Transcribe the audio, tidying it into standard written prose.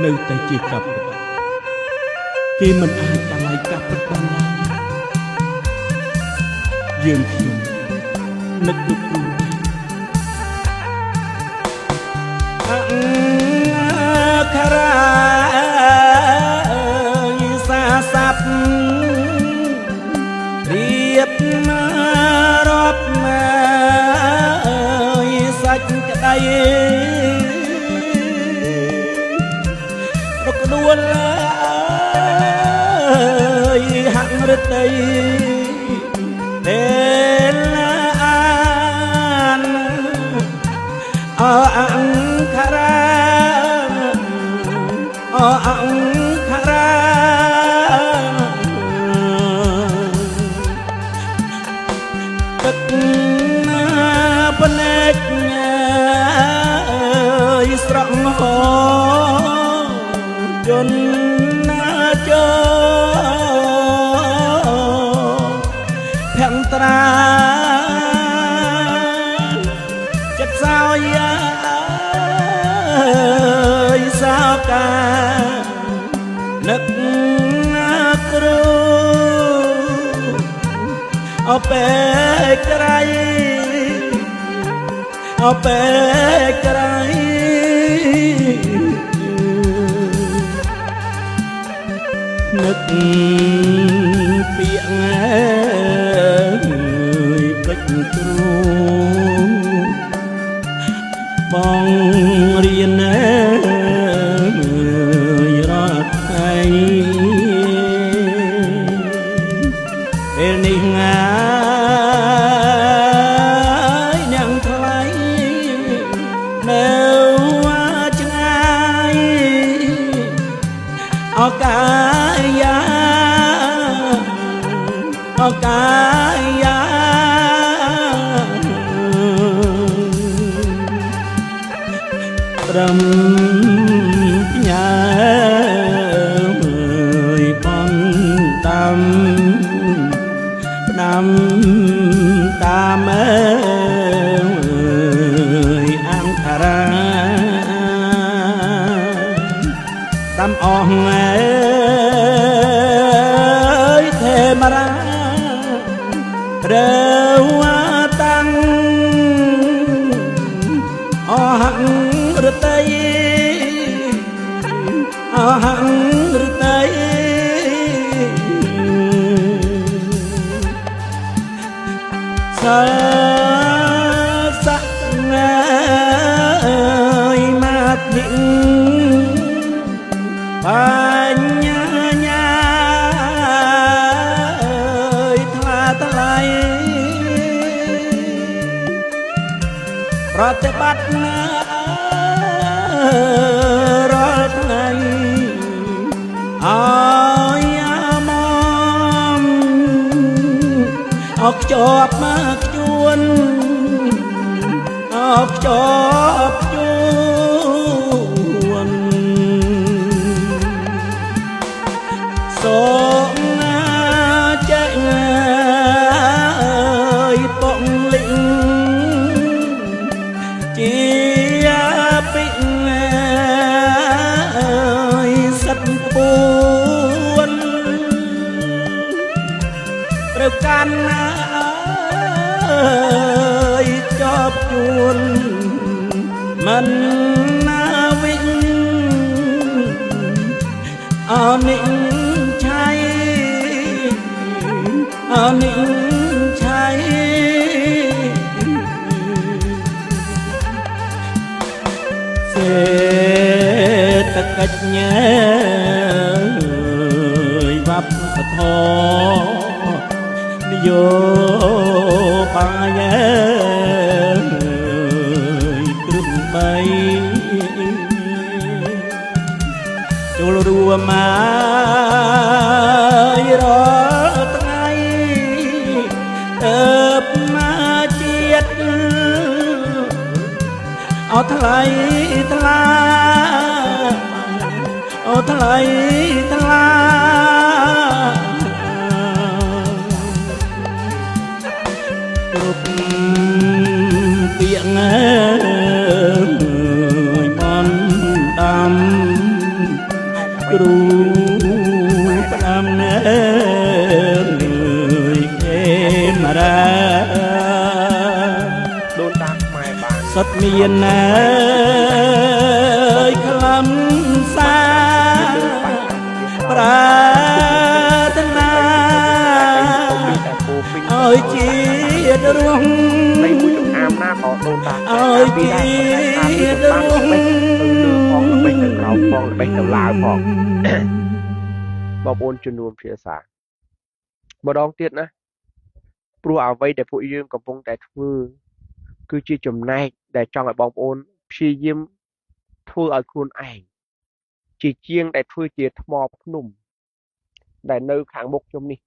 នៅតែជាកាប់គេមិនអាចកន្លែងកាប់បានឡើយយើងខ្ញុំនឹកទុកគ្រូអង្ការ៉ាយសាស័ព្ទរៀបរាប់សាច់ក្តីរកដួលហាក់រតីពេលអានអង្ការ៉ាអង្ការ៉ាទឹកភ្នែកស្រក់ហោយន្តណាចោភ័ងត្រាចិត្តសោយាសោកានឹកណាគ្រូអពេកក្រៃអពេកក្រៃនឹកពាក្យពេចគ្រូបងរៀនរាល់ថ្ងៃពេលនេះងាយនាងថ្លៃនៅឆ្ងាយអកាយាអកាយាត្រឹមញ៉ាបងតាមតាមតាមអង្គរាតាមអស់ទេមរារើតាំងអហង្រតីអហង្រតីសាសនាមាត់និបញ្ញាញាថ្លាថ្លៃប្រតិបត្តិណារាល់ថ្ងៃឲ្យអាមមអកជាប់មកជួនអកជាប់ជួនសូមចេញបងលិញជាពីសិតពួនត្រូវកាន់ជាប់ជួនមិនណាវិញអនិច្ឆ័យអនិច្ឆ័យសេតកិច្ចញើវប្បធម៌នយោបាយគ្រឹះបីចូលរួមមករាល់ថ្ងៃទៅមកជាតិអត់ថ្លៃថ្លាអត់ថ្លៃថ្លាគ្រប់ពាក្យបនដាំ គ្រូផ្ដាំណែគេមរាដូនតាខ្មែរបាន សុតមានណែក្លំសាប្រាថ្នាឲ្យជាតិរស់ ในមួយចំអាមណាក៏ដូនតា ឲ្យជាតិរស់ ទៅលើផងល្បិចទៅក្រោមផងល្បិចទៅឡើងផង បងប្អូនជំនួនភាសាម្ដងទៀតណាព្រោះអ្វីដែលពួកយើងកំពុងតែធ្វើគឺជាចំណែកដែលចង់ឲ្យបងប្អូនព្យាយាមធ្វើឲ្យខ្លួនឯងជាជាងដែលធ្វើជាថ្មភ្នំដែលនៅខាងមុខខ្ញុំនេះ